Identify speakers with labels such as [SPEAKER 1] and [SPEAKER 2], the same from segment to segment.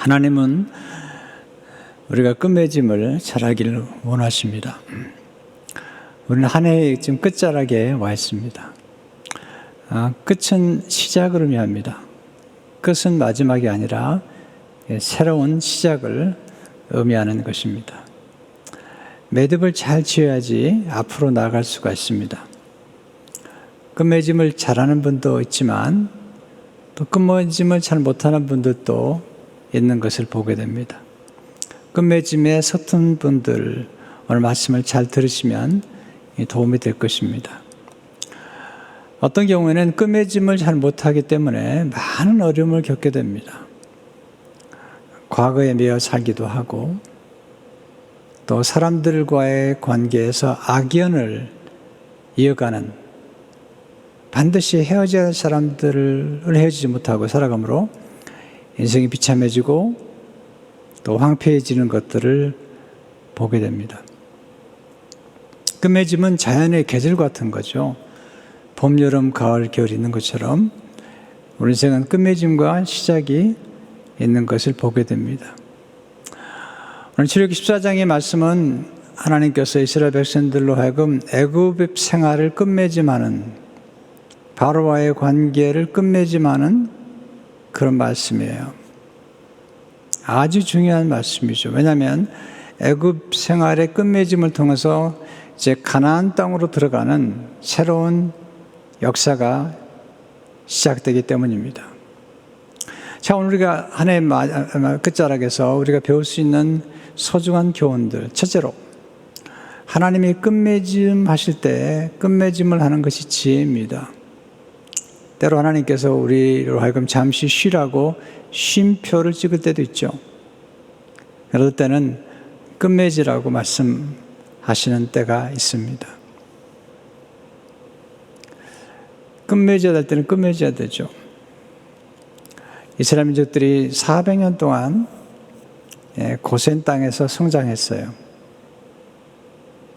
[SPEAKER 1] 하나님은 우리가 끝맺음을 잘하기를 원하십니다. 우리는 한 해의 지금 끝자락에 와 있습니다. 끝은 시작을 의미합니다. 끝은 마지막이 아니라 새로운 시작을 의미하는 것입니다. 매듭을 잘 지어야지 앞으로 나아갈 수가 있습니다. 끝맺음을 잘하는 분도 있지만 또 끝맺음을 잘 못하는 분들도 있는 것을 보게 됩니다. 끝맺음에 서툰 분들 오늘 말씀을 잘 들으시면 도움이 될 것입니다. 어떤 경우에는 끝맺음을 잘 못하기 때문에 많은 어려움을 겪게 됩니다. 과거에 매여 살기도 하고 또 사람들과의 관계에서 악연을 이어가는 반드시 헤어져야 할 사람들을 헤어지지 못하고 살아가므로 인생이 비참해지고 또 황폐해지는 것들을 보게 됩니다. 끝맺음은 자연의 계절 같은 거죠. 봄, 여름, 가을, 겨울이 있는 것처럼 우리 인생은 끝맺음과 시작이 있는 것을 보게 됩니다. 오늘 출애굽기 14장의 말씀은 하나님께서 이스라엘 백성들로 하여금 애굽 생활을 끝맺음하는 바로와의 관계를 끝맺음하는 그런 말씀이에요. 아주 중요한 말씀이죠. 왜냐하면 애굽 생활의 끝맺음을 통해서 이제 가나안 땅으로 들어가는 새로운 역사가 시작되기 때문입니다. 자, 오늘 우리가 한 해 끝자락에서 우리가 배울 수 있는 소중한 교훈들. 첫째로, 하나님이 끝맺음 하실 때 끝맺음을 하는 것이 지혜입니다. 때로 하나님께서 우리로 하여금 잠시 쉬라고 쉼표를 찍을 때도 있죠. 그럴 때는 끝맺으라고 말씀하시는 때가 있습니다. 끝맺어야 될 때는 끝맺어야 되죠. 이스라엘 민족들이 400년 동안 고센 땅에서 성장했어요.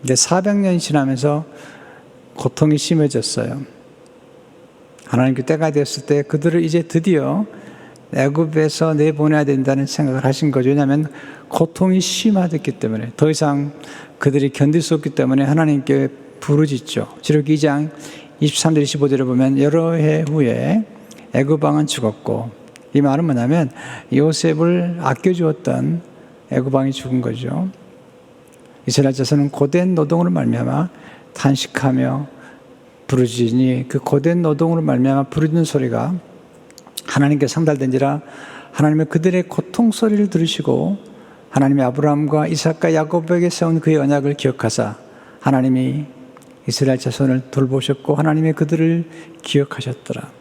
[SPEAKER 1] 근데 400년이 지나면서 고통이 심해졌어요. 하나님께 때가 되었을 때 그들을 이제 드디어 애굽에서 내보내야 된다는 생각을 하신 거죠. 왜냐하면 고통이 심화됐기 때문에 더 이상 그들이 견딜 수 없기 때문에 하나님께 부르짖죠. 출애굽기 2장 23절 25절을 보면 여러 해 후에 애굽 왕은 죽었고, 이 말은 뭐냐면 요셉을 아껴주었던 애굽 왕이 죽은 거죠. 이스라엘 자손은 고된 노동으로 말미암아 탄식하며 부르짖으니 그 고된 노동으로 말미암아 부르짖는 소리가 하나님께 상달된지라 하나님은 그들의 고통 소리를 들으시고 하나님이 아브라함과 이삭과 야곱에게 세운 그의 언약을 기억하사 하나님이 이스라엘 자손을 돌보셨고 하나님이 그들을 기억하셨더라.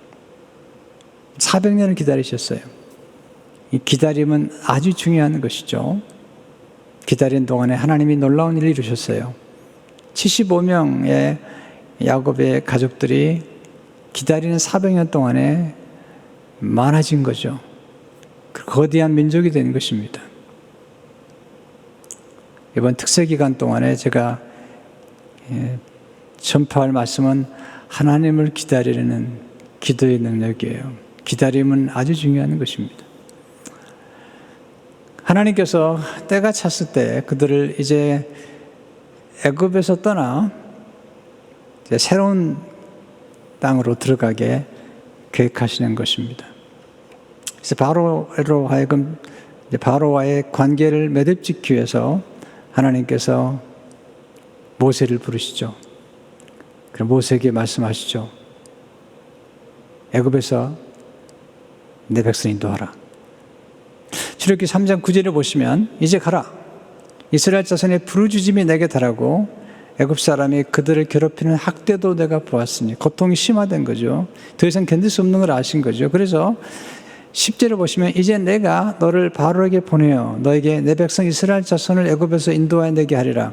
[SPEAKER 1] 400년을 기다리셨어요. 이 기다림은 아주 중요한 것이죠. 기다린 동안에 하나님이 놀라운 일을 이루셨어요. 75명의 야곱의 가족들이 기다리는 400년 동안에 많아진 거죠. 그 거대한 민족이 된 것입니다. 이번 특세 기간 동안에 제가 전파할 말씀은 하나님을 기다리는 기도의 능력이에요. 기다림은 아주 중요한 것입니다. 하나님께서 때가 찼을 때 그들을 이제 애굽에서 떠나 이제 새로운 땅으로 들어가게 계획하시는 것입니다. 그래서 바로로 하여금 바로와의 관계를 매듭짓기 위해서 하나님께서 모세를 부르시죠. 그럼 모세에게 말씀하시죠. 애굽에서 내 백성 인도하라. 출애굽기 3장 9절을 보시면 이제 가라. 이스라엘 자손의 부르짖음이 내게 달하고 애굽 사람이 그들을 괴롭히는 학대도 내가 보았으니 고통이 심화된 거죠. 더 이상 견딜 수 없는 걸 아신 거죠. 그래서 10절을 보시면 이제 내가 너를 바로에게 보내어 너에게 내 백성 이스라엘 자손을 애굽에서 인도하여 내게 하리라.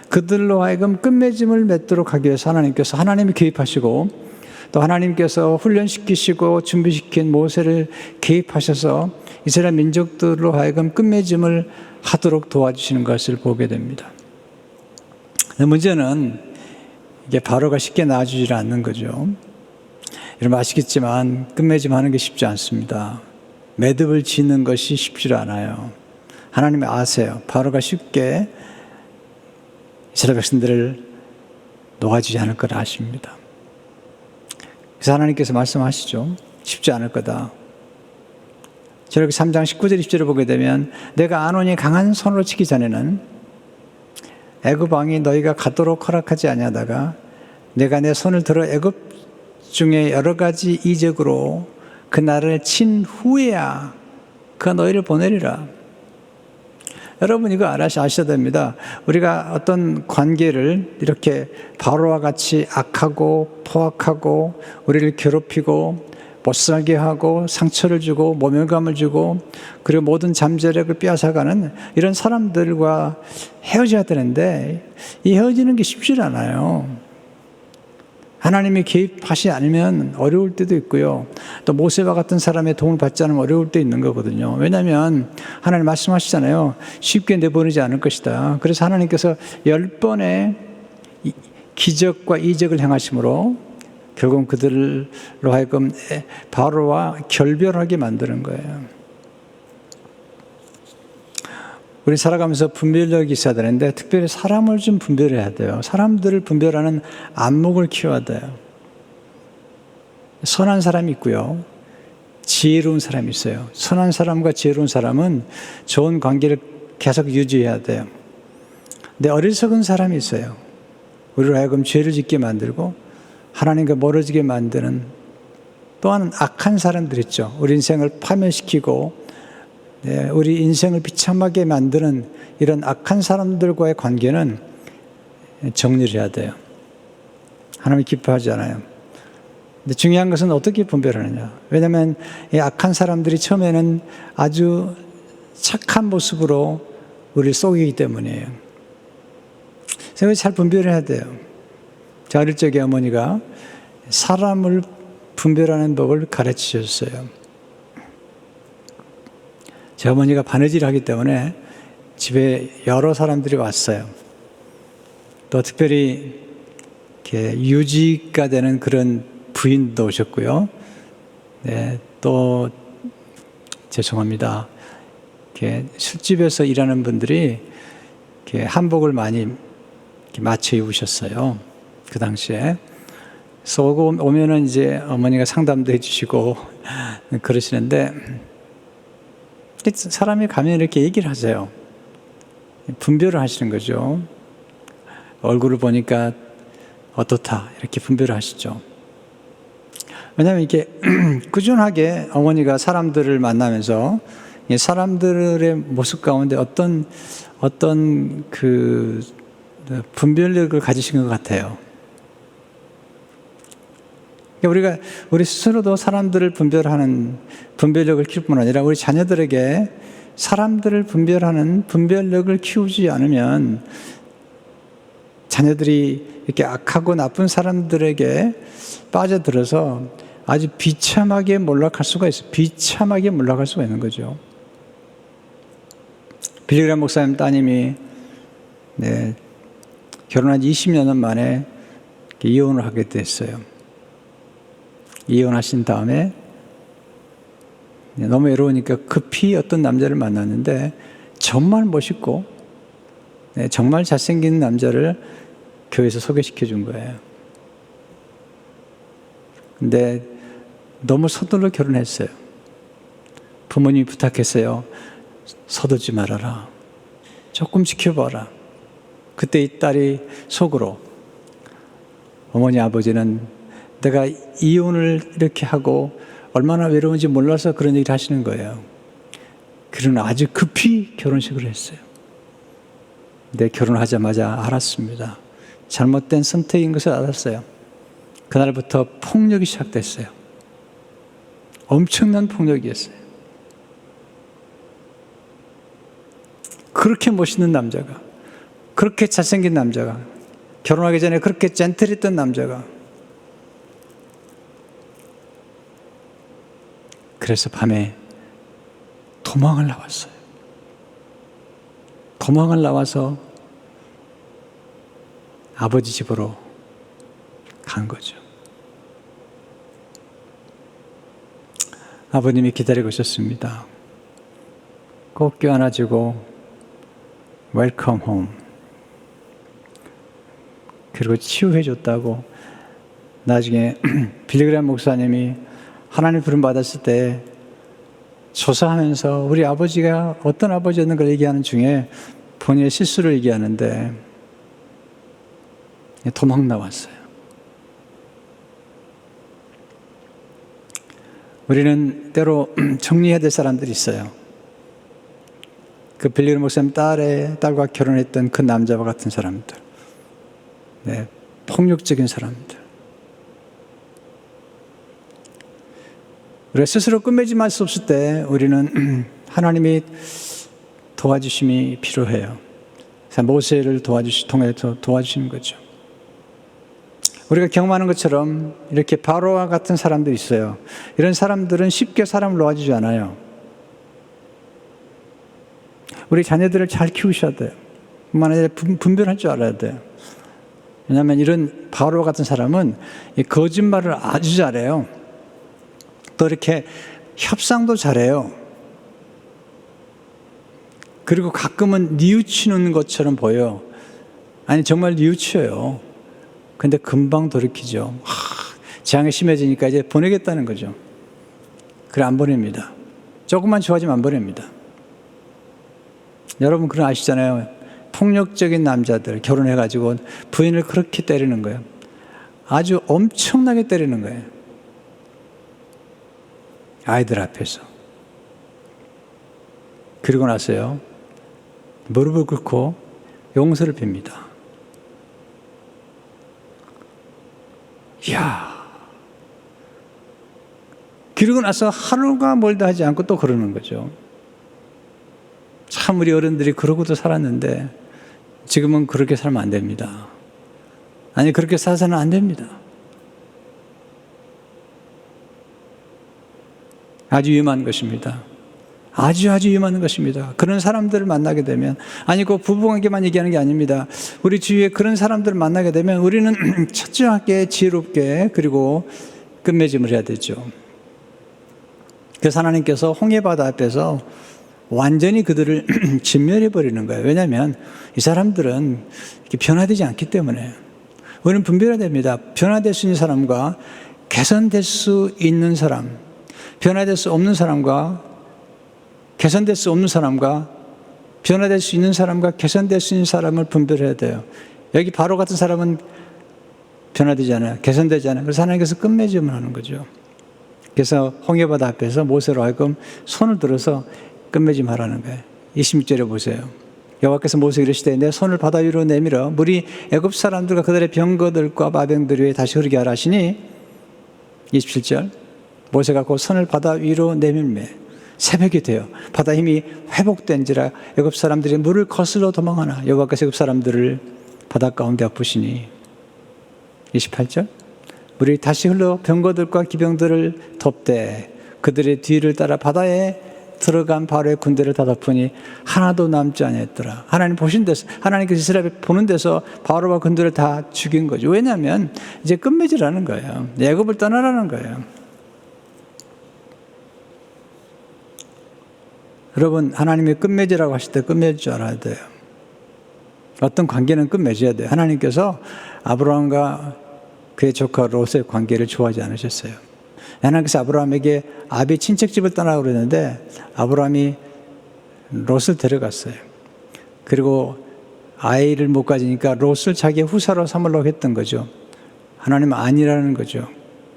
[SPEAKER 1] 그들로 하여금 끝맺음을 맺도록 하기 위해서 하나님이 개입하시고 또 하나님께서 훈련시키시고 준비시킨 모세를 개입하셔서 이스라엘 민족들로 하여금 끝맺음을 하도록 도와주시는 것을 보게 됩니다. 문제는 이게 바로가 쉽게 나와주지 않는 거죠. 여러분 아시겠지만 끝맺음 하는 게 쉽지 않습니다. 매듭을 짓는 것이 쉽지 않아요. 하나님이 아세요. 바로가 쉽게 이스라엘 백성들을 놓아주지 않을 걸 아십니다. 그래서 하나님께서 말씀하시죠. 쉽지 않을 거다. 저렇게 3장 19절 20절을 보게 되면 내가 아노니 강한 손으로 치기 전에는 애굽 왕이 너희가 가도록 허락하지 아니하다가 내가 내 손을 들어 애굽 중에 여러 가지 이적으로 그 나라를 친 후에야 그가 너희를 보내리라. 여러분 이거 아셔야 됩니다. 우리가 어떤 관계를 이렇게 바로와 같이 악하고 포악하고 우리를 괴롭히고 못살게 하고 상처를 주고 모멸감을 주고 그리고 모든 잠재력을 빼앗아가는 이런 사람들과 헤어져야 되는데 이 헤어지는 게 쉽지 않아요. 하나님이 개입하시지 않으면 어려울 때도 있고요. 또 모세와 같은 사람의 도움을 받지 않으면 어려울 때 있는 거거든요. 왜냐하면 하나님 말씀하시잖아요. 쉽게 내보내지 않을 것이다. 그래서 하나님께서 10번의 기적과 이적을 행하심으로 결국 그들로 하여금 바로와 결별하게 만드는 거예요. 우리 살아가면서 분별력이 있어야 되는데 특별히 사람을 좀 분별해야 돼요. 사람들을 분별하는 안목을 키워야 돼요. 선한 사람이 있고요. 지혜로운 사람이 있어요. 선한 사람과 지혜로운 사람은 좋은 관계를 계속 유지해야 돼요. 근데 어리석은 사람이 있어요. 우리로 하여금 죄를 짓게 만들고 하나님과 멀어지게 만드는 또한 악한 사람들 있죠. 우리 인생을 파멸시키고 우리 인생을 비참하게 만드는 이런 악한 사람들과의 관계는 정리를 해야 돼요. 하나님이 기뻐하지 않아요. 근데 중요한 것은 어떻게 분별하느냐. 왜냐하면 이 악한 사람들이 처음에는 아주 착한 모습으로 우리를 속이기 때문이에요. 그래서 잘 분별해야 돼요. 제 어릴 적에 어머니가 사람을 분별하는 법을 가르치셨어요. 제 어머니가 바느질을 하기 때문에 집에 여러 사람들이 왔어요. 또 특별히 이렇게 유지가 되는 그런 부인도 오셨고요. 네, 또 죄송합니다. 이렇게 술집에서 일하는 분들이 이렇게 한복을 많이 이렇게 맞춰 입으셨어요. 그 당시에. 그래서 오면은 이제 어머니가 상담도 해주시고 그러시는데 사람이 가면 이렇게 얘기를 하세요. 분별을 하시는 거죠. 얼굴을 보니까 어떻다 이렇게 분별을 하시죠. 왜냐하면 이렇게 꾸준하게 어머니가 사람들을 만나면서 사람들의 모습 가운데 어떤 그 분별력을 가지신 것 같아요. 우리 스스로도 사람들을 분별하는 분별력을 키울 뿐 아니라 우리 자녀들에게 사람들을 분별하는 분별력을 키우지 않으면 자녀들이 이렇게 악하고 나쁜 사람들에게 빠져들어서 아주 비참하게 몰락할 수가 있어요. 비참하게 몰락할 수가 있는 거죠. 빌리그람 목사님 따님이 결혼한 20년 만에 이혼을 하게 됐어요. 이혼하신 다음에 너무 외로우니까 급히 어떤 남자를 만났는데 정말 멋있고 정말 잘생긴 남자를 교회에서 소개시켜 준 거예요. 근데 너무 서둘러 결혼했어요. 부모님이 부탁했어요. 서두지 말아라. 조금 지켜봐라. 그때 이 딸이 속으로 어머니 아버지는 내가 이혼을 이렇게 하고 얼마나 외로운지 몰라서 그런 얘기를 하시는 거예요. 그러나 아주 급히 결혼식을 했어요. 근데 결혼하자마자 알았습니다. 잘못된 선택인 것을 알았어요. 그날부터 폭력이 시작됐어요. 엄청난 폭력이었어요. 그렇게 멋있는 남자가, 그렇게 잘생긴 남자가, 결혼하기 전에 그렇게 젠틀했던 남자가, 그래서 밤에 도망을 나왔어요. 도망을 나와서 아버지 집으로 간 거죠. 아버님이 기다리고 있었습니다. 꼭 껴안아주고 웰컴 홈, 그리고 치유해 줬다고. 나중에 빌리그레함 목사님이 하나님 부름 받았을 때 조사하면서 우리 아버지가 어떤 아버지였는 걸 얘기하는 중에 본인의 실수를 얘기하는데 도망 나왔어요. 우리는 때로 정리해야 될 사람들이 있어요. 그 빌리그레함 목사님 딸과 결혼했던 그 남자와 같은 사람들, 네, 폭력적인 사람들. 우리가 스스로 끝맺음할 수 없을 때 우리는 하나님이 도와주심이 필요해요. 모세를 통해서 도와주시는 거죠. 우리가 경험하는 것처럼 이렇게 바로와 같은 사람들이 있어요. 이런 사람들은 쉽게 사람을 놓아주지 않아요. 우리 자녀들을 잘 키우셔야 돼요. 그만에 분별할 줄 알아야 돼요. 왜냐하면 이런 바로와 같은 사람은 거짓말을 아주 잘해요. 또 이렇게 협상도 잘해요. 그리고 가끔은 뉘우치는 것처럼 보여요. 아니 정말 뉘우쳐요. 근데 금방 돌이키죠. 재앙이 심해지니까 이제 보내겠다는 거죠. 그래, 안 보냅니다. 조금만 좋아지면 안 보냅니다. 여러분 그런 아시잖아요. 폭력적인 남자들 결혼해가지고 부인을 그렇게 때리는 거예요. 아주 엄청나게 때리는 거예요. 아이들 앞에서. 그리고 나서요, 무릎을 꿇고 용서를 빕니다. 이야. 그리고 나서 하루가 멀다 하지 않고 또 그러는 거죠. 참 우리 어른들이 그러고도 살았는데 지금은 그렇게 살면 안 됩니다. 아니 그렇게 살아서는 안 됩니다. 아주 위험한 것입니다. 아주 위험한 것입니다. 그런 사람들을 만나게 되면, 아니 그 부부관계만 얘기하는 게 아닙니다. 우리 주위에 그런 사람들을 만나게 되면 우리는 철저하게 지혜롭게 그리고 끝맺음을 해야 되죠. 그래서 하나님께서 홍해바다 앞에서 완전히 그들을 진멸해 버리는 거예요. 왜냐하면 이 사람들은 이렇게 변화되지 않기 때문에. 우리는 분별해야 됩니다. 변화될 수 있는 사람과 개선될 수 있는 사람, 변화될 수 없는 사람과 개선될 수 없는 사람과 변화될 수 있는 사람과 개선될 수 있는 사람을 분별해야 돼요. 여기 바로 같은 사람은 변화되지 않아요. 개선되지 않아요. 그래서 하나님께서 끝맺음을 하는 거죠. 그래서 홍해바다 앞에서 모세로 하여금 손을 들어서 끝맺음하라는 거예요. 26절에 보세요. 여호와께서 모세에게 이르시되 내 손을 바다 위로 내밀어 물이 애굽 사람들과 그들의 병거들과 마병들 위에 다시 흐르게 하라 하시니 27절 모세가 그 손을 바다 위로 내밀매 새벽이 되어 바다 힘이 회복된지라 애굽 사람들이 물을 거슬러 도망하나 여호와께서 애굽 사람들을 바다 가운데 아프시니 28절 물이 다시 흘러 병거들과 기병들을 덮되 그들의 뒤를 따라 바다에 들어간 바로의 군대를 다 덮으니 하나도 남지 아니했더라. 하나님 보신 데서, 하나님께서 이스라엘 보는 데서 바로와 군대를 다 죽인 거죠. 왜냐하면 이제 끝맺으라는 거예요. 애굽을 떠나라는 거예요. 여러분 하나님이 끝맺으라고 하실 때 끝맺을 줄 알아야 돼요. 어떤 관계는 끝맺어야 돼요. 하나님께서 아브라함과 그의 조카 롯의 관계를 좋아하지 않으셨어요. 하나님께서 아브라함에게 아비 친척집을 떠나라고 그랬는데 아브라함이 롯을 데려갔어요. 그리고 아이를 못 가지니까 롯을 자기의 후사로 삼으려고 했던 거죠. 하나님은 아니라는 거죠.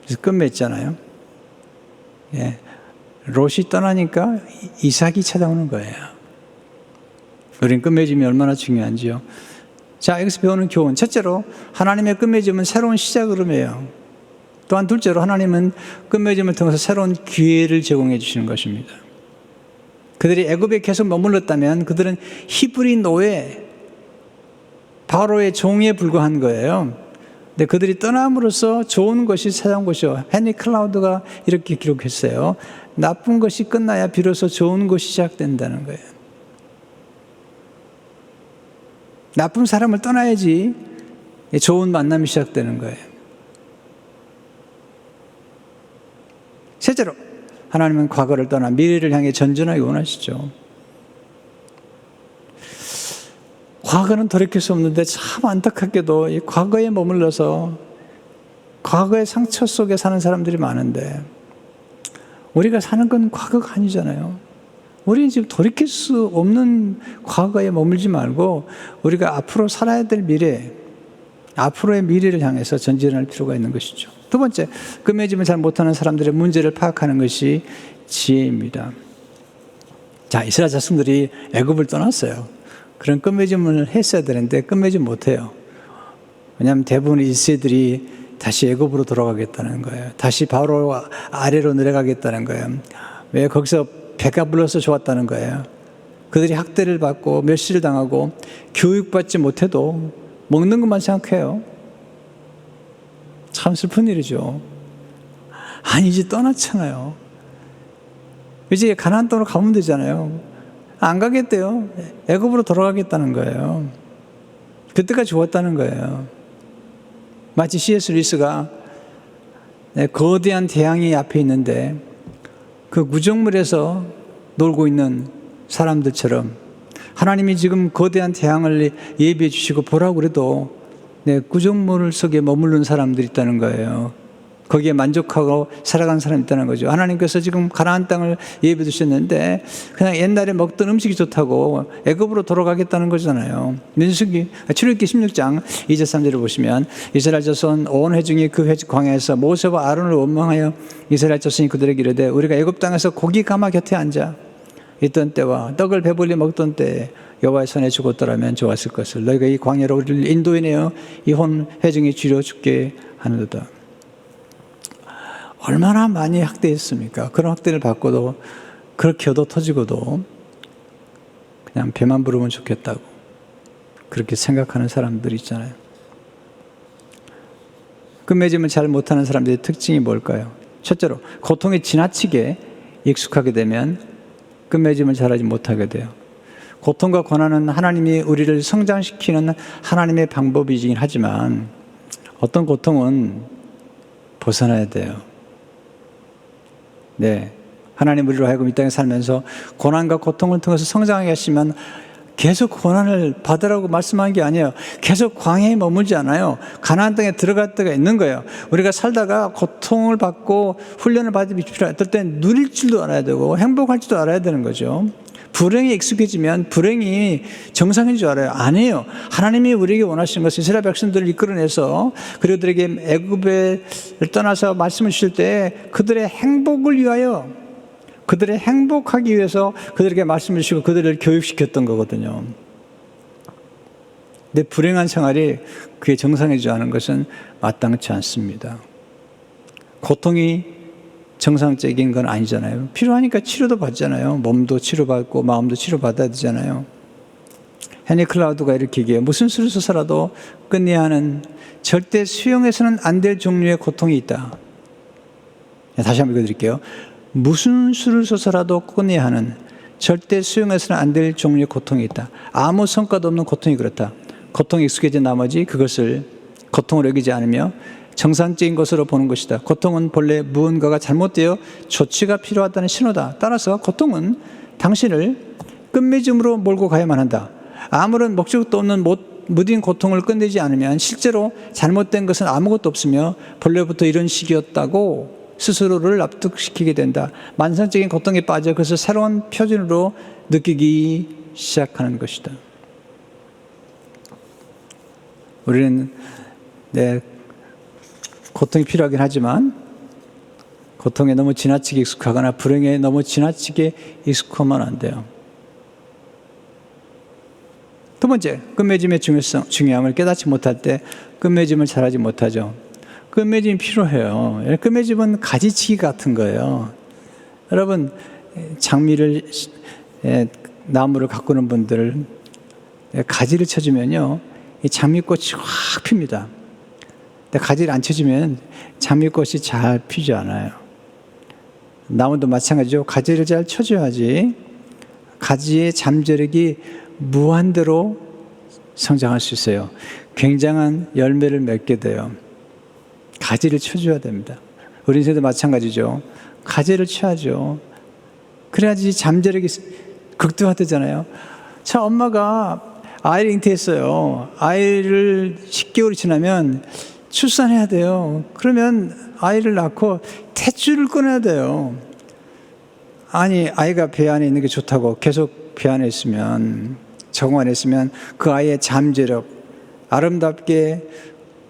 [SPEAKER 1] 그래서 끝맺잖아요. 예. 롯이 떠나니까 이삭이 찾아오는 거예요. 우리는 끝맺음이 얼마나 중요한지요. 자, 여기서 배우는 교훈. 첫째로 하나님의 끝맺음은 새로운 시작으로매요. 또한 둘째로 하나님은 끝맺음을 통해서 새로운 기회를 제공해 주시는 것입니다. 그들이 애굽에 계속 머물렀다면 그들은 히브리 노예, 바로의 종에 불과한 거예요. 근데 그들이 떠남으로써 좋은 것이 찾아온 것이요. 헨리 클라우드가 이렇게 기록했어요. 나쁜 것이 끝나야 비로소 좋은 것이 시작된다는 거예요. 나쁜 사람을 떠나야지 좋은 만남이 시작되는 거예요. 셋째로 하나님은 과거를 떠나 미래를 향해 전진하기 원하시죠. 과거는 돌이킬 수 없는데 참 안타깝게도 이 과거에 머물러서 과거의 상처 속에 사는 사람들이 많은데, 우리가 사는 건 과거가 아니잖아요. 우리는 지금 돌이킬 수 없는 과거에 머물지 말고 우리가 앞으로 살아야 될 미래, 앞으로의 미래를 향해서 전진할 필요가 있는 것이죠. 두 번째, 끝맺음을 잘 못하는 사람들의 문제를 파악하는 것이 지혜입니다. 자, 이스라엘 자손들이 애굽을 떠났어요. 그런 끝맺음을 했어야 되는데 끝맺음 못해요. 왜냐하면 대부분의 1세들이 다시 애굽으로 돌아가겠다는 거예요. 다시 바로 아래로 내려가겠다는 거예요. 왜? 거기서 배가 불러서 좋았다는 거예요. 그들이 학대를 받고 멸시를 당하고 교육받지 못해도 먹는 것만 생각해요. 참 슬픈 일이죠. 아니, 이제 떠났잖아요. 이제 가나안 땅으로 가면 되잖아요. 안 가겠대요. 애굽으로 돌아가겠다는 거예요. 그때가 좋았다는 거예요. 마치 C.S. 루이스가 거대한 태양이 앞에 있는데 그 구정물에서 놀고 있는 사람들처럼 하나님이 지금 거대한 태양을 예비해 주시고 보라고 그래도 구정물 속에 머무르는 사람들이 있다는 거예요. 거기에 만족하고 살아가는 사람이 있다는 거죠. 하나님께서 지금 가나안 땅을 예비해 주셨는데 그냥 옛날에 먹던 음식이 좋다고 애굽으로 돌아가겠다는 거잖아요. 출애굽기 16장 2절 3절을 보시면 이스라엘 자손 온 회중이 그 광야에서 모세와 아론을 원망하여 이스라엘 자손이 그들에게 이르되 우리가 애굽 땅에서 고기 가마 곁에 앉아 있던 때와 떡을 배불리 먹던 때에 여호와의 손에 죽었더라면 좋았을 것을 너희가 이 광야로 우리를 인도해내어 이 온 회중이 쥐려 죽게 하는도다. 얼마나 많이 학대했습니까? 그런 학대를 받고도 그렇게 얻어 터지고도 그냥 배만 부르면 좋겠다고 그렇게 생각하는 사람들이 있잖아요. 끝맺음을 잘 못하는 사람들의 특징이 뭘까요? 첫째로 고통에 지나치게 익숙하게 되면 끝맺음을 잘하지 못하게 돼요. 고통과 고난은 하나님이 우리를 성장시키는 하나님의 방법이긴 하지만 어떤 고통은 벗어나야 돼요. 네, 하나님 우리로 하여금 이 땅에 살면서 고난과 고통을 통해서 성장하게 하시면 계속 고난을 받으라고 말씀한 게 아니에요. 계속 광야에 머물지 않아요. 가나안 땅에 들어갈 때가 있는 거예요. 우리가 살다가 고통을 받고 훈련을 받을 필요가 어떨 땐 누릴 줄도 알아야 되고 행복할 줄도 알아야 되는 거죠. 불행에 익숙해지면 불행이 정상인 줄 알아요. 아니에요. 하나님이 우리에게 원하시는 것은 이스라엘 백성들을 이끌어내서 그들에게 애굽을 떠나서 말씀을 주실 때 그들의 행복을 위하여, 그들의 행복하기 위해서 그들에게 말씀을 주시고 그들을 교육시켰던 거거든요. 근데 불행한 생활이 그게 정상이지 않은 것은 마땅치 않습니다. 고통이 정상적인 건 아니잖아요. 필요하니까 치료도 받잖아요. 몸도 치료받고 마음도 치료받아야 되잖아요. 헨리 클라우드가 이렇게 얘기해요. 무슨 수를 써서라도 끝내야 하는 절대 수용해서는 안 될 종류의 고통이 있다. 다시 한번 읽어드릴게요. 무슨 수를 써서라도 끝내야 하는 절대 수용해서는 안 될 종류의 고통이 있다. 아무 성과도 없는 고통이 그렇다. 고통에 익숙해진 나머지 그것을 고통으로 여기지 않으며 정상적인 것으로 보는 것이다. 고통은 본래 무언가가 잘못되어 조치가 필요하다는 신호다. 따라서 고통은 당신을 끝맺음으로 몰고 가야만 한다. 아무런 목적도 없는 무딘 고통을 끝내지 않으면 실제로 잘못된 것은 아무것도 없으며 본래부터 이런 식이었다고 스스로를 납득시키게 된다. 만성적인 고통에 빠져 그것을 새로운 표준으로 느끼기 시작하는 것이다. 우리는 고통이 필요하긴 하지만 고통에 너무 지나치게 익숙하거나 불행에 너무 지나치게 익숙하면 안 돼요. 두 번째, 끝맺음의 중요함을 깨닫지 못할 때 끝맺음을 잘하지 못하죠. 끝맺음이 필요해요. 끝맺음은 가지치기 같은 거예요. 여러분, 장미를 나무를 가꾸는 분들 가지를 쳐주면요, 이 장미꽃이 확 핍니다. 가지를 안 쳐주면 장미꽃이 잘 피지 않아요. 나무도 마찬가지죠. 가지를 잘 쳐줘야지 가지의 잠재력이 무한대로 성장할 수 있어요. 굉장한 열매를 맺게 돼요. 가지를 쳐줘야 됩니다. 우리 인생도 마찬가지죠. 가제를 취하죠. 그래야지 잠재력이 극대화되잖아요. 자, 엄마가 아이를 잉태했어요. 아이를 10개월이 지나면 출산해야 돼요. 그러면 아이를 낳고 탯줄을 꺼내야 돼요. 아니, 아이가 배 안에 있는 게 좋다고 계속 배 안에 있으면, 적응 안 했으면 그 아이의 잠재력, 아름답게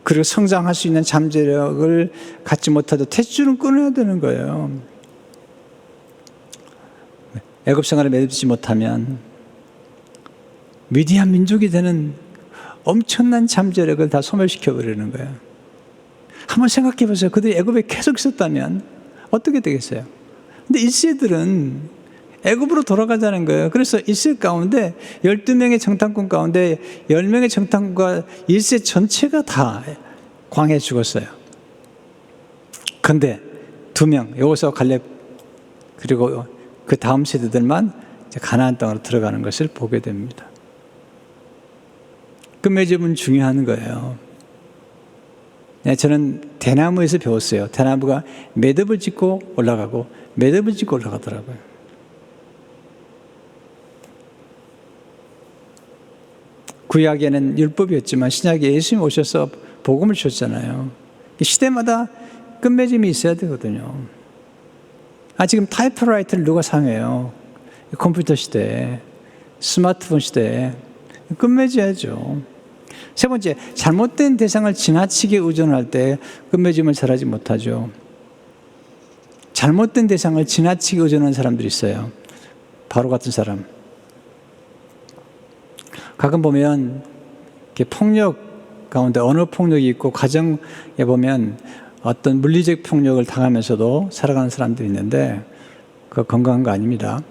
[SPEAKER 1] 그리고 성장할 수 있는 잠재력을 갖지 못하도 탯줄은 끊어야 되는 거예요. 애굽 생활에 매듭지 못하면 위대한 민족이 되는 엄청난 잠재력을 다 소멸시켜 버리는 거예요. 한번 생각해 보세요. 그들이 애굽에 계속 있었다면 어떻게 되겠어요? 근데 1세들은 애굽으로 돌아가자는 거예요. 그래서 1세 가운데 12명의 정탐꾼 가운데 10명의 정탐꾼과 1세 전체가 다 광야에 죽었어요. 근데 2명, 여호수아 갈렙 그리고 그 다음 세대들만 이제 가나안 땅으로 들어가는 것을 보게 됩니다. 끝맺음은 중요한 거예요. 저는 대나무에서 배웠어요. 대나무가 매듭을 짓고 올라가고 매듭을 짓고 올라가더라고요. 구약에는 율법이었지만 신약에 예수님이 오셔서 복음을 주셨잖아요. 시대마다 끝맺음이 있어야 되거든요. 지금 타이프라이터를 누가 사용해요? 컴퓨터 시대에, 스마트폰 시대에 끝맺어야죠. 세 번째, 잘못된 대상을 지나치게 의존할 때 끝맺음을 잘하지 못하죠. 잘못된 대상을 지나치게 의존하는 사람들이 있어요. 바로 같은 사람. 가끔 보면 폭력 가운데 언어 폭력이 있고 가정에 보면 어떤 물리적 폭력을 당하면서도 살아가는 사람들이 있는데 그거 건강한 거 아닙니다.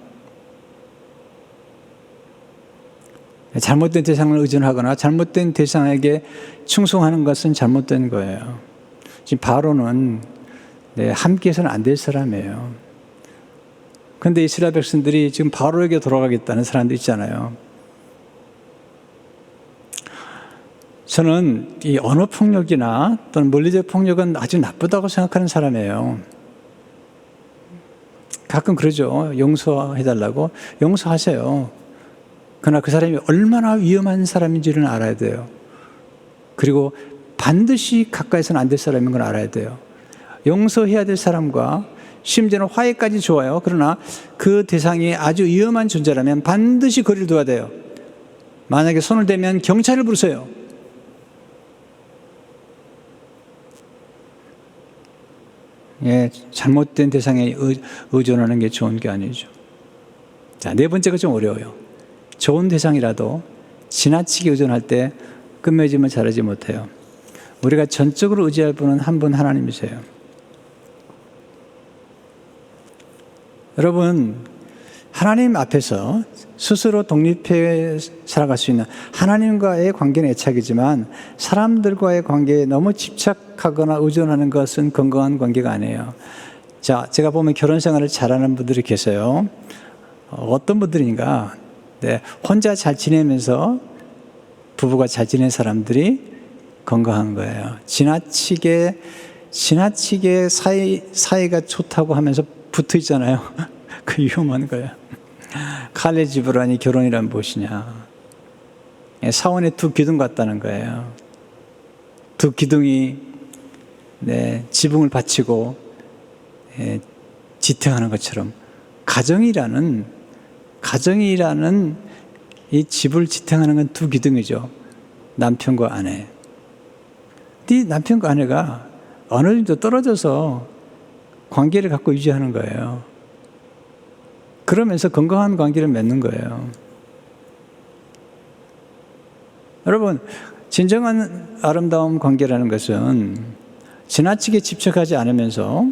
[SPEAKER 1] 잘못된 대상을 의존하거나 잘못된 대상에게 충성하는 것은 잘못된 거예요. 지금 바로는 함께해서는 안 될 사람이에요. 그런데 이스라엘 백성들이 지금 바로에게 돌아가겠다는 사람도 있잖아요. 저는 이 언어 폭력이나 또는 물리적 폭력은 아주 나쁘다고 생각하는 사람이에요. 가끔 그러죠. 용서해달라고. 용서하세요. 그러나 그 사람이 얼마나 위험한 사람인지는 알아야 돼요. 그리고 반드시 가까이서는 안 될 사람인 걸 알아야 돼요. 용서해야 될 사람과 심지어는 화해까지 좋아요. 그러나 그 대상이 아주 위험한 존재라면 반드시 거리를 둬야 돼요. 만약에 손을 대면 경찰을 부르세요. 잘못된 대상에 의존하는 게 좋은 게 아니죠. 자, 네 번째가 좀 어려워요. 좋은 대상이라도 지나치게 의존할 때 끝맺음을 잘하지 못해요. 우리가 전적으로 의지할 분은 한 분 하나님이세요. 여러분, 하나님 앞에서 스스로 독립해 살아갈 수 있는 하나님과의 관계는 애착이지만 사람들과의 관계에 너무 집착하거나 의존하는 것은 건강한 관계가 아니에요. 자, 제가 보면 결혼 생활을 잘하는 분들이 계세요. 어떤 분들인가? 혼자 잘 지내면서 부부가 잘 지낸 사람들이 건강한 거예요. 지나치게 사이가 좋다고 하면서 붙어 있잖아요. 그 위험한 거예요. 칼레 지브란이 결혼이란 무엇이냐? 사원의 두 기둥 같다는 거예요. 두 기둥이 지붕을 받치고 지탱하는 것처럼 가정이라는 이 집을 지탱하는 건 두 기둥이죠. 남편과 아내. 네 남편과 아내가 어느 정도 떨어져서 관계를 갖고 유지하는 거예요. 그러면서 건강한 관계를 맺는 거예요. 여러분, 진정한 아름다운 관계라는 것은 지나치게 집착하지 않으면서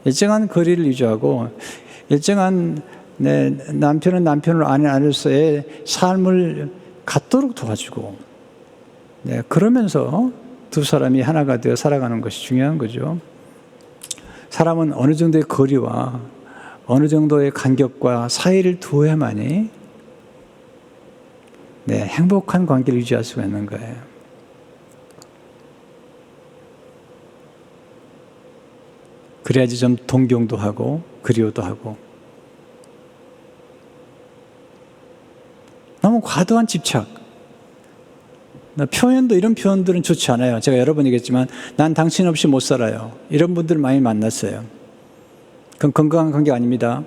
[SPEAKER 1] 일정한 거리를 유지하고 일정한 남편은 남편으로 아내로서의 삶을 갖도록 도와주고 그러면서 두 사람이 하나가 되어 살아가는 것이 중요한 거죠. 사람은 어느 정도의 거리와 어느 정도의 간격과 사이를 두어야만이 행복한 관계를 유지할 수가 있는 거예요. 그래야지 좀 동경도 하고 그리워도 하고. 너무 과도한 집착. 표현도 이런 표현들은 좋지 않아요. 제가 여러 번 얘기했지만 난 당신 없이 못 살아요. 이런 분들 많이 만났어요. 그건 건강한 관계가 아닙니다.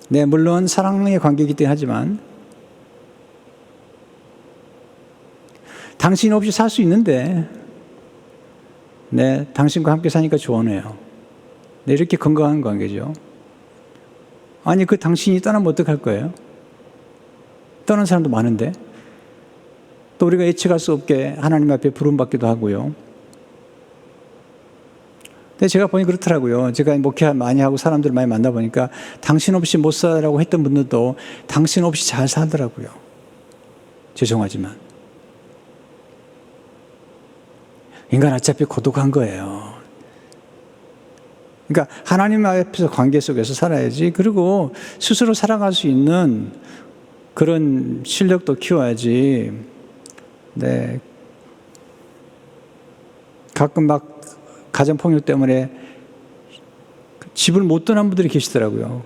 [SPEAKER 1] 네, 물론 사랑의 관계이기 때문에 하지만 당신 없이 살 수 있는데 네, 당신과 함께 사니까 좋으네요. 네, 이렇게 건강한 관계죠. 아니, 그 당신이 떠나면 어떡할 거예요? 떠난 사람도 많은데. 또 우리가 예측할 수 없게 하나님 앞에 부름받기도 하고요. 근데 제가 보니 그렇더라고요. 제가 목회 많이 하고 사람들 많이 만나보니까 당신 없이 못 살라고 했던 분들도 당신 없이 잘 살더라고요. 죄송하지만. 인간 어차피 고독한 거예요. 그러니까 하나님 앞에서 관계 속에서 살아야지. 그리고 스스로 살아갈 수 있는 그런 실력도 키워야지. 네. 가끔 막 가정폭력 때문에 집을 못 떠난 분들이 계시더라고요.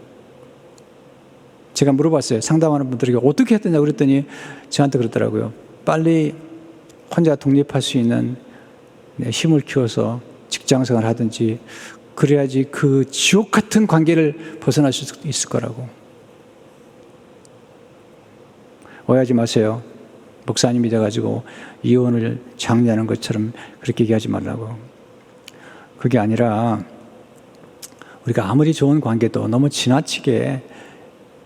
[SPEAKER 1] 제가 물어봤어요. 상담하는 분들에게 어떻게 했느냐고 그랬더니 저한테 그러더라고요. 빨리 혼자 독립할 수 있는 힘을 키워서 직장생활 하든지 그래야지 그 지옥 같은 관계를 벗어날 수 있을 거라고. 오해하지 마세요. 목사님이 돼가지고 이혼을 장려하는 것처럼 그렇게 얘기하지 말라고. 그게 아니라 우리가 아무리 좋은 관계도 너무 지나치게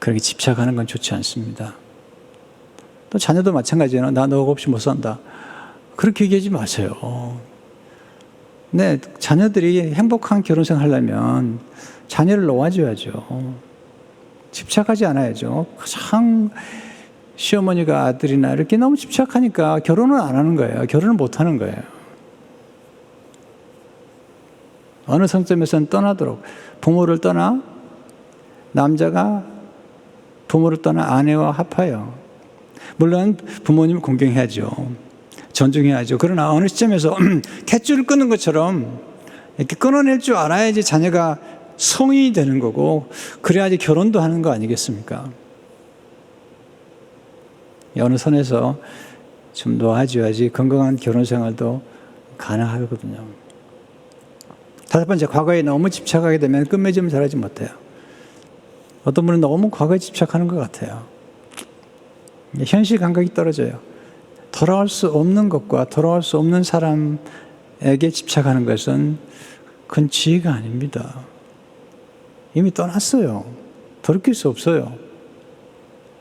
[SPEAKER 1] 그렇게 집착하는 건 좋지 않습니다. 또 자녀도 마찬가지예요. 나 너 없이 못 산다. 그렇게 얘기하지 마세요. 네, 자녀들이 행복한 결혼생활 하려면 자녀를 놓아줘야죠. 집착하지 않아야죠. 가장 시어머니가 아들이나 이렇게 너무 집착하니까 결혼을 안 하는 거예요. 결혼을 못 하는 거예요. 어느 성점에서는 떠나도록. 부모를 떠나 남자가 부모를 떠나 아내와 합하여. 물론 부모님을 공경해야죠. 존중해야죠. 그러나 어느 시점에서 탯줄을 끊는 것처럼 이렇게 끊어낼 줄 알아야지 자녀가 성인이 되는 거고 그래야지 결혼도 하는 거 아니겠습니까? 어느 선에서 좀 놓아줘야지 건강한 결혼 생활도 가능하거든요. 다섯 번째, 과거에 너무 집착하게 되면 끝맺음을 잘하지 못해요. 어떤 분은 너무 과거에 집착하는 것 같아요. 현실 감각이 떨어져요. 돌아올 수 없는 것과 돌아올 수 없는 사람에게 집착하는 것은 그건 지혜가 아닙니다. 이미 떠났어요. 돌이킬 수 없어요.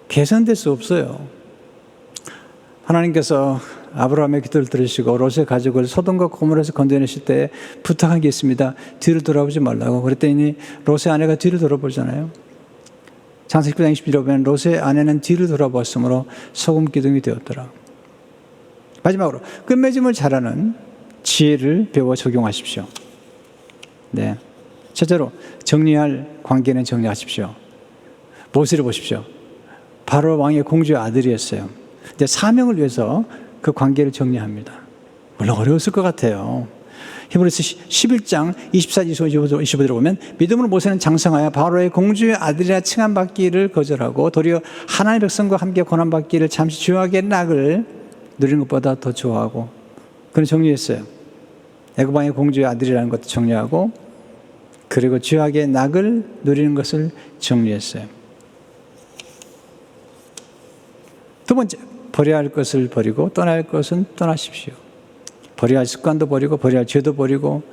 [SPEAKER 1] 개선될 수 없어요. 하나님께서 아브라함의 기도를 들으시고 롯의 가족을 소돔과 고모라에서 건져내실 때 부탁한 게 있습니다. 뒤를 돌아보지 말라고. 그랬더니 롯의 아내가 뒤를 돌아보잖아요. 창세기 19장 21절에 보면 롯의 아내는 뒤를 돌아보았으므로 소금 기둥이 되었더라. 마지막으로 끝맺음을 잘하는 지혜를 배워 적용하십시오. 네. 첫째로 정리할 관계는 정리하십시오. 모세를 보십시오. 바로 왕의 공주의 아들이었어요. 근데 사명을 위해서 그 관계를 정리합니다. 물론 어려웠을 것 같아요. 히브리서 11장 24절 25절에 보면 믿음으로 모세는 장성하여 바로의 공주의 아들이라 칭함받기를 거절하고 도리어 하나님의 백성과 함께 고난받기를 잠시 주악의 낙을 누리는 것보다 더 좋아하고 그는 정리했어요. 애굽 왕의 공주의 아들이라는 것도 정리하고 그리고 주악의 낙을 누리는 것을 정리했어요. 두 번째, 버려야 할 것을 버리고 떠나야 할 것은 떠나십시오. 버려야 할 습관도 버리고 버려야 할 죄도 버리고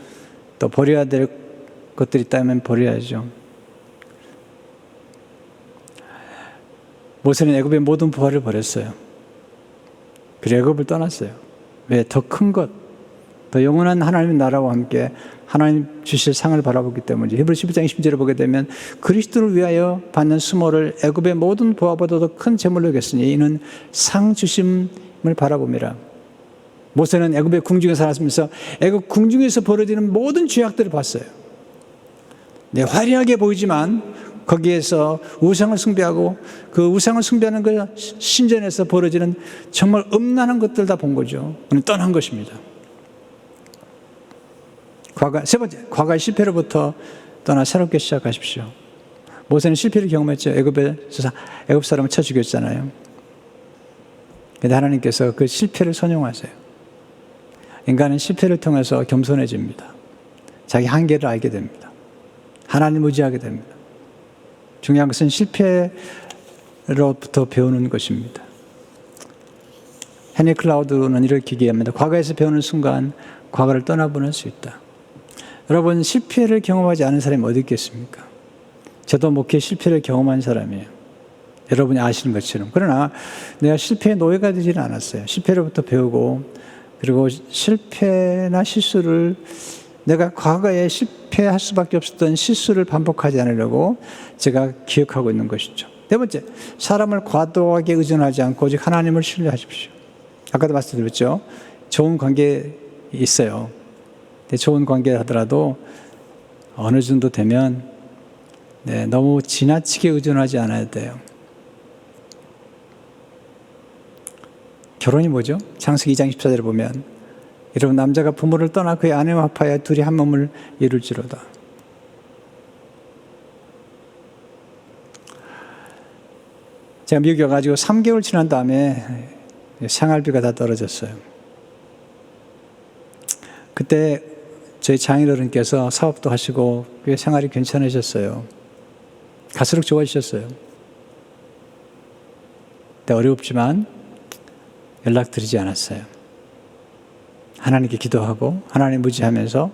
[SPEAKER 1] 또 버려야 될 것들이 있다면 버려야죠. 모세는 애굽의 모든 부하를 버렸어요. 그리고 애굽을 떠났어요. 왜? 더 큰 것, 더 영원한 하나님의 나라와 함께 하나님 주실 상을 바라보기 때문이죠. 히브리서 12장 20절을 보게 되면 그리스도를 위하여 받는 수모를 애굽의 모든 부하보다도 큰 재물로 여겼으니 이는 상 주심을 바라봅니다. 모세는 애굽의 궁중에 살았으면서 애굽 궁중에서 벌어지는 모든 죄악들을 봤어요. 네, 화려하게 보이지만 거기에서 우상을 숭배하고 그 우상을 숭배하는 그 신전에서 벌어지는 정말 음란한 것들 다 본 거죠. 그는 떠난 것입니다. 세 번째, 과거의 실패로부터 떠나 새롭게 시작하십시오. 모세는 실패를 경험했죠. 애굽 사람을 쳐 죽였잖아요. 근데 하나님께서 그 실패를 선용하세요. 인간은 실패를 통해서 겸손해집니다. 자기 한계를 알게 됩니다. 하나님을 의지하게 됩니다. 중요한 것은 실패로부터 배우는 것입니다. 헨리 클라우드는 이렇게 얘기합니다. 과거에서 배우는 순간 과거를 떠나보낼 수 있다. 여러분, 실패를 경험하지 않은 사람이 어디 있겠습니까? 저도 목회 실패를 경험한 사람이에요. 여러분이 아시는 것처럼. 그러나 내가 실패의 노예가 되지는 않았어요. 실패로부터 배우고, 그리고 실패나 실수를 내가 과거에 실패할 수밖에 없었던 실수를 반복하지 않으려고 제가 기억하고 있는 것이죠. 네 번째, 사람을 과도하게 의존하지 않고 오직 하나님을 신뢰하십시오. 아까도 말씀드렸죠. 좋은 관계 있어요. 좋은 관계를 하더라도 어느 정도 되면 너무 지나치게 의존하지 않아야 돼요. 결혼이 뭐죠? 창세기 2장 14절에 보면 여러분, 남자가 부모를 떠나 그의 아내와 합하여 둘이 한 몸을 이룰지로다. 제가 미국에 와가지고 3개월 지난 다음에 생활비가 다 떨어졌어요. 그때 저희 장인어른께서 사업도 하시고 꽤 생활이 괜찮으셨어요. 갈수록 좋아지셨어요. 근데 어렵지만 연락드리지 않았어요. 하나님께 기도하고 하나님 의지하면서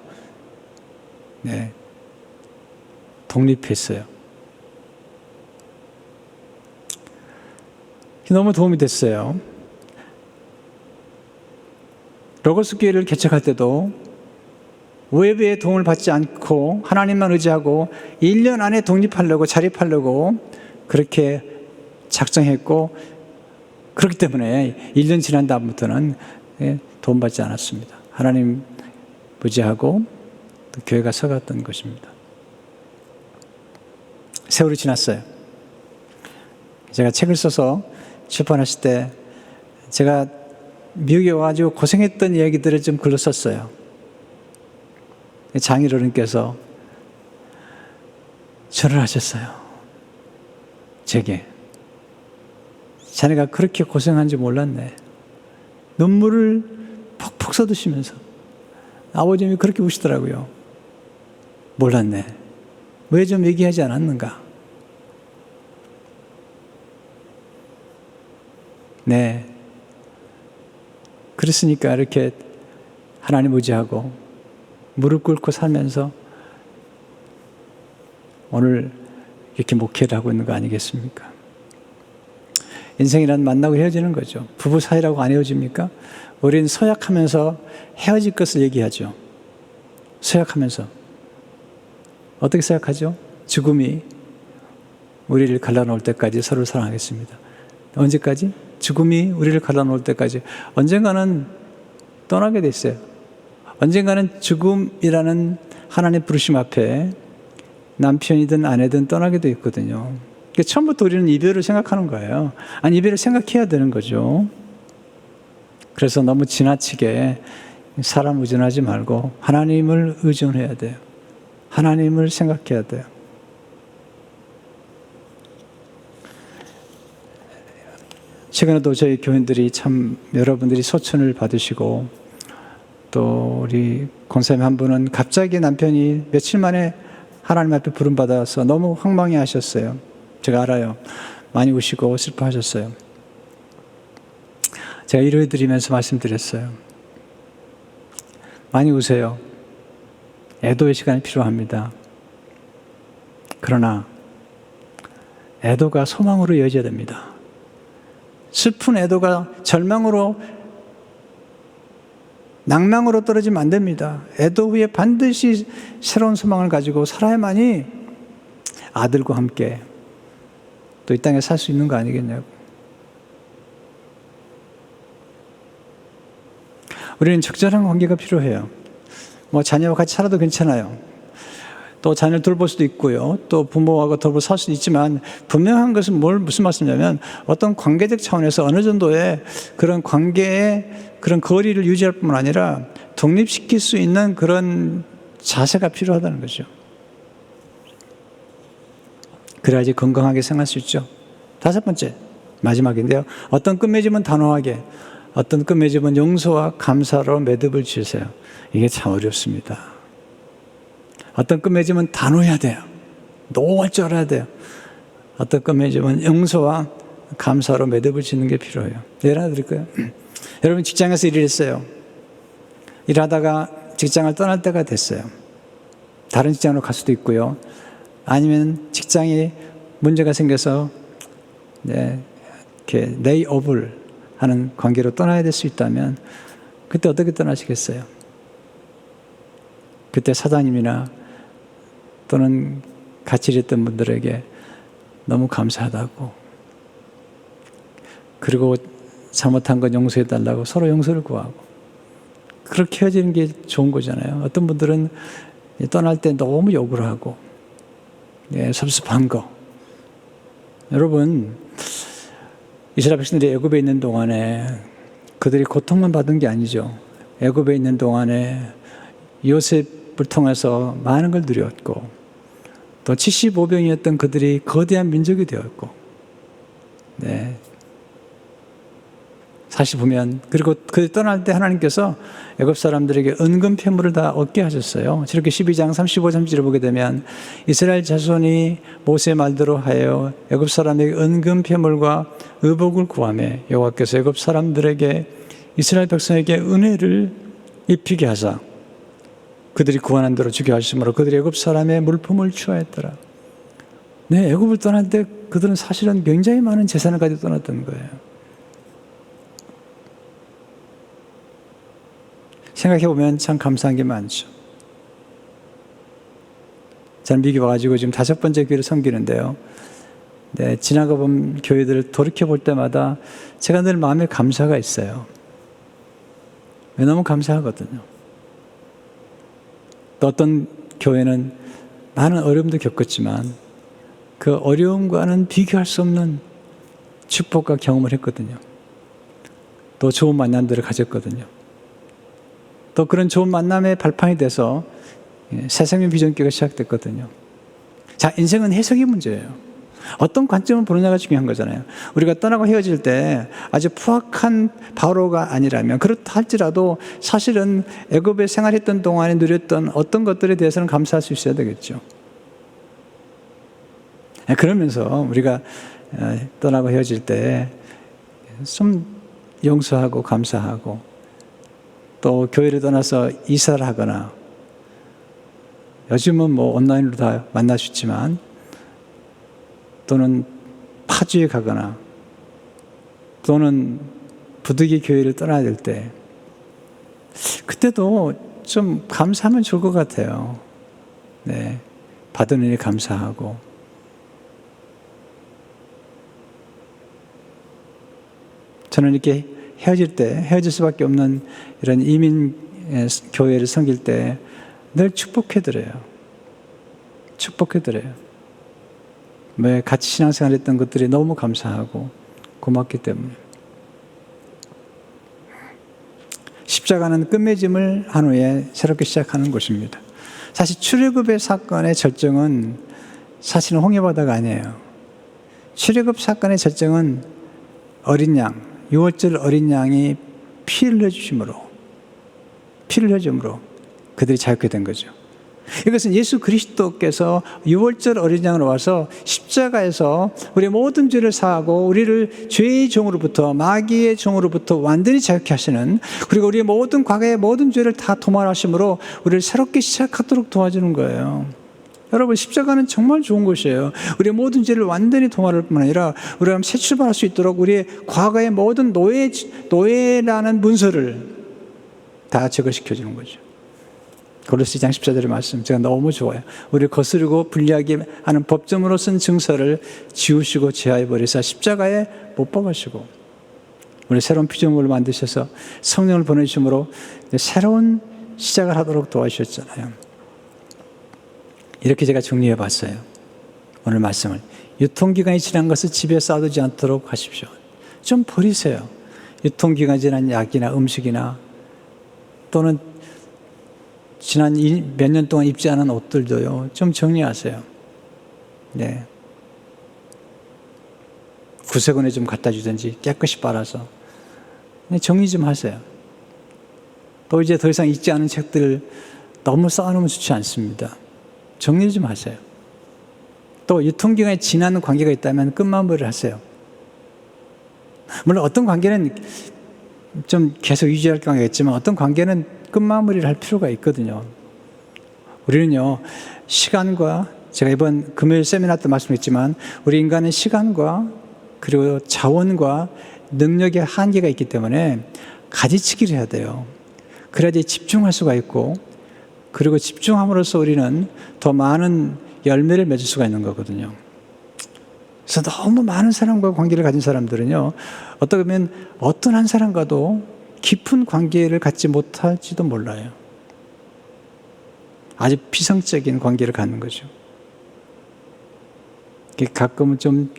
[SPEAKER 1] 독립했어요. 너무 도움이 됐어요. 로고스 교회를 개척할 때도 외부의 도움을 받지 않고 하나님만 의지하고 1년 안에 독립하려고 자립하려고 그렇게 작정했고, 그렇기 때문에 1년 지난 다음부터는 도움받지 않았습니다. 하나님 의지하고 또 교회가 서갔던 것입니다. 세월이 지났어요. 제가 책을 써서 출판했을 때 제가 미국에 와가지고 고생했던 이야기들을 좀 글로 썼어요. 장인어른께서 절을 하셨어요. 제게. 자네가 그렇게 고생한 줄 몰랐네. 눈물을 푹푹 쏟으시면서 아버님이 그렇게 우시더라고요. 몰랐네. 왜 좀 얘기하지 않았는가? 네. 그랬으니까 이렇게 하나님 의지하고 무릎 꿇고 살면서 오늘 이렇게 목회를 하고 있는 거 아니겠습니까? 인생이란 만나고 헤어지는 거죠. 부부 사이라고 안 헤어집니까? 우리는 서약하면서 헤어질 것을 얘기하죠. 서약하면서. 어떻게 서약하죠? 죽음이 우리를 갈라놓을 때까지 서로를 사랑하겠습니다. 언제까지? 죽음이 우리를 갈라놓을 때까지. 언젠가는 떠나게 돼 있어요. 언젠가는 죽음이라는 하나님의 부르심 앞에 남편이든 아내든 떠나게 돼 있거든요. 그러니까 처음부터 우리는 이별을 생각하는 거예요. 아니, 이별을 생각해야 되는 거죠. 그래서 너무 지나치게 사람 의존하지 말고 하나님을 의존해야 돼요. 하나님을 생각해야 돼요. 최근에도 저희 교인들이 참 여러분들이 소천을 받으시고, 또 우리 권사님 한 분은 갑자기 남편이 며칠 만에 하나님 앞에 부름받아서 너무 황망해 하셨어요. 제가 알아요. 많이 우시고 슬퍼하셨어요. 제가 위로해드리면서 말씀드렸어요. 많이 우세요. 애도의 시간이 필요합니다. 그러나 애도가 소망으로 이어져야 됩니다. 슬픈 애도가 절망으로, 낭망으로 떨어지면 안 됩니다. 애도 후에 반드시 새로운 소망을 가지고 살아야만이 아들과 함께 또 이 땅에 살 수 있는 거 아니겠냐고. 우리는 적절한 관계가 필요해요. 자녀와 같이 살아도 괜찮아요. 또 자녀를 돌볼 수도 있고요. 또 부모하고 더불어 살 수도 있지만, 분명한 것은 무슨 말씀이냐면, 어떤 관계적 차원에서 어느 정도의 그런 관계의 그런 거리를 유지할 뿐만 아니라 독립시킬 수 있는 그런 자세가 필요하다는 거죠. 그래야지 건강하게 생활할 수 있죠. 다섯 번째, 마지막인데요. 어떤 끝맺음은 단호하게, 어떤 끝맺음은 용서와 감사로 매듭을 지으세요. 이게 참 어렵습니다. 어떤 끝맺음은 단호해야 돼요. 노할 줄 알아야 돼요. 어떤 끝맺음은 용서와 감사로 매듭을 짓는 게 필요해요. 예를 하나 드릴까요? 여러분 직장에서 일을 했어요. 일하다가 직장을 떠날 때가 됐어요. 다른 직장으로 갈 수도 있고요. 아니면 직장이 문제가 생겨서 이렇게 레이오프를 하는 관계로 떠나야 될 수 있다면 그때 어떻게 떠나시겠어요? 그때 사장님이나 또는 같이 일했던 분들에게 너무 감사하다고, 그리고 잘못한 건 용서해달라고 서로 용서를 구하고, 그렇게 헤어지는 게 좋은 거잖아요. 어떤 분들은 떠날 때 너무 욕을 하고 섭섭한 거. 여러분, 이스라엘 백성들이 애굽에 있는 동안에 그들이 고통만 받은 게 아니죠. 애굽에 있는 동안에 요셉을 통해서 많은 걸 누렸고, 또 75병이었던 그들이 거대한 민족이 되었고, 사실 보면, 그리고 그 떠날 때 하나님께서 애굽 사람들에게 은금 패물을 다 얻게 하셨어요. 이렇게 12장 35, 30절을 보게 되면 이스라엘 자손이 모세의 말대로 하여 애굽 사람에게 은금 패물과 의복을 구하며 여호와께서 애굽 사람들에게 이스라엘 백성에게 은혜를 입히게 하사 그들이 구원한 대로 주게 하심으로 그들이 애굽 사람의 물품을 취하였더라. 애굽을 떠날 때 그들은 사실은 굉장히 많은 재산을 가지고 떠났던 거예요. 생각해보면 참 감사한 게 많죠. 저는 미국에 와가지고 지금 5번째 교회를 섬기는데요. 지나가본 교회들을 돌이켜볼 때마다 제가 늘 마음에 감사가 있어요. 너무 감사하거든요. 또 어떤 교회는 많은 어려움도 겪었지만 그 어려움과는 비교할 수 없는 축복과 경험을 했거든요. 또 좋은 만남들을 가졌거든요. 또 그런 좋은 만남의 발판이 돼서 새생명 비전교회가 시작됐거든요. 자, 인생은 해석의 문제예요. 어떤 관점을 보느냐가 중요한 거잖아요. 우리가 떠나고 헤어질 때 아주 포악한 바로가 아니라면, 그렇다 할지라도 사실은 애굽에 생활했던 동안에 누렸던 어떤 것들에 대해서는 감사할 수 있어야 되겠죠. 그러면서 우리가 떠나고 헤어질 때 좀 용서하고 감사하고, 또 교회를 떠나서 이사를 하거나, 요즘은 뭐 온라인으로 다 만날 수 있지만, 또는 파주에 가거나, 또는 부득이 교회를 떠나야 될 때, 그때도 좀 감사하면 좋을 것 같아요. 받은 은혜 감사하고. 저는 이렇게 헤어질 때, 헤어질 수밖에 없는 이런 이민 교회를 섬길 때 늘 축복해드려요. 축복해드려요. 같이 신앙생활 했던 것들이 너무 감사하고 고맙기 때문에. 십자가는 끝맺음을 한 후에 새롭게 시작하는 곳입니다. 사실 출애굽의 사건의 절정은 사실은 홍해바다가 아니에요. 출애굽 사건의 절정은 어린 양, 6월절 어린 양이 피를 흘려주심으로 그들이 자유케 된 거죠. 이것은 예수 그리스도께서 6월절 어린 양으로 와서 십자가에서 우리의 모든 죄를 사하고 우리를 죄의 종으로부터, 마귀의 종으로부터 완전히 자유케 하시는, 그리고 우리의 모든 과거의 모든 죄를 다 도말하심으로 우리를 새롭게 시작하도록 도와주는 거예요. 여러분, 십자가는 정말 좋은 것이에요. 우리의 모든 죄를 완전히 도말할 뿐만 아니라 우리가 새 출발할 수 있도록 우리의 과거의 모든 노예라는 문서를 다 제거시켜 주는 거죠. 골로새 2장 14절의 말씀 제가 너무 좋아요. 우리를 거스르고 불리하게 하는 법정으로 쓴 증서를 지우시고 제하해 버리사 십자가에 못 박으시고 우리 새로운 피조물을 만드셔서 성령을 보내주심으로 새로운 시작을 하도록 도와주셨잖아요. 이렇게 제가 정리해 봤어요. 오늘 말씀을. 유통기간이 지난 것을 집에 쌓아두지 않도록 하십시오. 좀 버리세요. 유통기간이 지난 약이나 음식이나 또는 지난 몇 년 동안 입지 않은 옷들도요, 좀 정리하세요. 네. 구세군에 좀 갖다 주든지 깨끗이 빨아서 정리 좀 하세요. 또 이제 더 이상 읽지 않은 책들 너무 쌓아놓으면 좋지 않습니다. 정리 좀 하세요. 또 유통기한이 지난 관계가 있다면 끝마무리를 하세요. 물론 어떤 관계는 좀 계속 유지할 경우가 있지만 어떤 관계는 끝마무리를 할 필요가 있거든요. 우리는요, 시간과, 제가 이번 금요일 세미나 때 말씀했지만 우리 인간은 시간과 그리고 자원과 능력의 한계가 있기 때문에 가지치기를 해야 돼요. 그래야지 집중할 수가 있고, 그리고 집중함으로써 우리는 더 많은 열매를 맺을 수가 있는 거거든요. 그래서 너무 많은 사람과 관계를 가진 사람들은요, 어떻게 보면 어떤 한 사람과도 깊은 관계를 갖지 못할지도 몰라요. 아주 피상적인 관계를 갖는 거죠. 가끔은 좀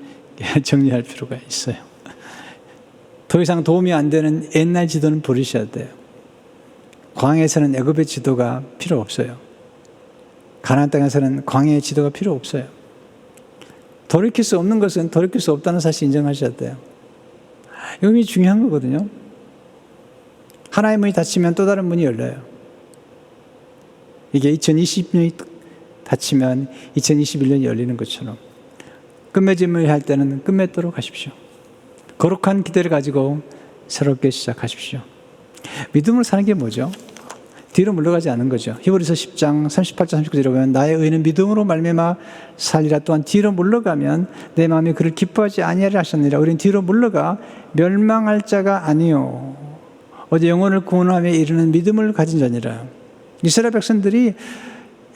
[SPEAKER 1] 정리할 필요가 있어요. 더 이상 도움이 안 되는 옛날 지도는 버리셔야 돼요. 광야에서는 애굽의 지도가 필요 없어요. 가나안 땅에서는 광야의 지도가 필요 없어요. 돌이킬 수 없는 것은 돌이킬 수 없다는 사실 인정하셔야 돼요. 이게 중요한 거거든요. 하나의 문이 닫히면 또 다른 문이 열려요. 이게 2020년이 닫히면 2021년이 열리는 것처럼 끝맺음을 할 때는 끝맺도록 하십시오. 거룩한 기대를 가지고 새롭게 시작하십시오. 믿음으로 사는 게 뭐죠? 뒤로 물러가지 않는 거죠. 히브리서 10장 38절 39절에 보면 나의 의는 믿음으로 말미암아 살리라. 또한 뒤로 물러가면 내 마음이 그를 기뻐하지 아니하리라 하셨느니라. 우리는 뒤로 물러가 멸망할 자가 아니요 어제 영혼을 구원함에 이르는 믿음을 가진 자니라. 이스라엘 백성들이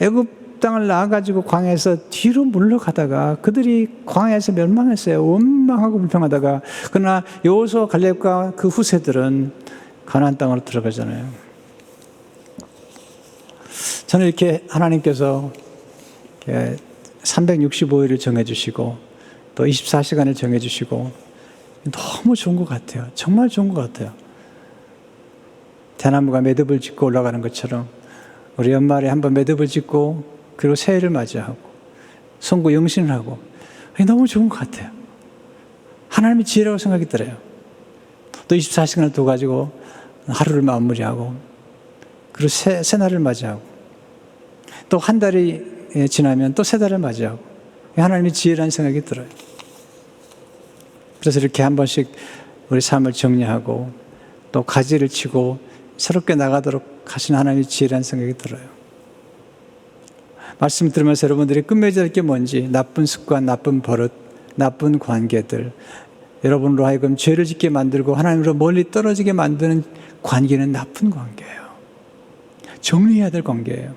[SPEAKER 1] 애굽 땅을 나와가지고 광야에서 뒤로 물러가다가 그들이 광야에서 멸망했어요. 원망하고 불평하다가. 그러나 여호수아 갈렙과 그 후세들은 가나안 땅으로 들어가잖아요. 저는 이렇게 하나님께서 365일을 정해주시고 또 24시간을 정해주시고 너무 좋은 것 같아요. 정말 좋은 것 같아요. 대나무가 매듭을 짓고 올라가는 것처럼 우리 연말에 한번 매듭을 짓고 그리고 새해를 맞이하고 송구 영신을 하고 너무 좋은 것 같아요. 하나님의 지혜라고 생각이 들어요. 또 24시간을 둬 가지고 하루를 마무리하고 그리고 새날을 맞이하고 또 한 달이 지나면 또 세 달을 맞이하고 하나님의 지혜라는 생각이 들어요. 그래서 이렇게 한 번씩 우리 삶을 정리하고 또 가지를 치고 새롭게 나가도록 하시는 하나님의 지혜라는 생각이 들어요. 말씀 들으면서 여러분들이 끝맺어야 할 게 뭔지, 나쁜 습관, 나쁜 버릇, 나쁜 관계들, 여러분으로 하여금 죄를 짓게 만들고 하나님으로 멀리 떨어지게 만드는 관계는 나쁜 관계예요. 정리해야 될 관계예요.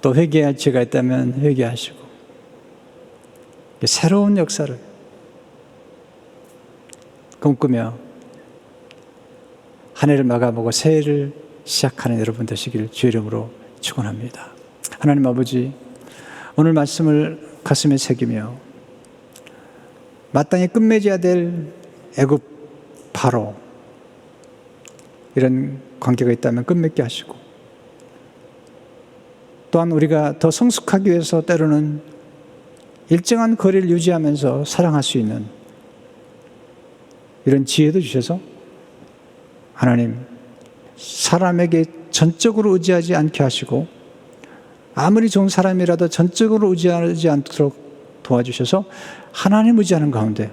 [SPEAKER 1] 또 회개할 죄가 있다면 회개하시고 새로운 역사를 꿈꾸며 한 해를 마감하고 새해를 시작하는 여러분 되시기를 주의 이름으로 축원합니다. 하나님 아버지, 오늘 말씀을 가슴에 새기며 마땅히 끝맺어야 될 애굽 바로 이런 관계가 있다면 끝맺게 하시고 또한 우리가 더 성숙하기 위해서 때로는 일정한 거리를 유지하면서 사랑할 수 있는 이런 지혜도 주셔서 하나님 사람에게 전적으로 의지하지 않게 하시고 아무리 좋은 사람이라도 전적으로 의지하지 않도록 도와주셔서 하나님 의지하는 가운데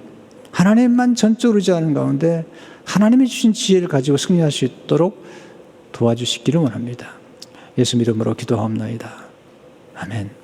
[SPEAKER 1] 하나님만 전적으로 의지하는 가운데 하나님이 주신 지혜를 가지고 승리할 수 있도록 도와주시기를 원합니다. 예수 이름으로 기도하옵나이다. 아멘.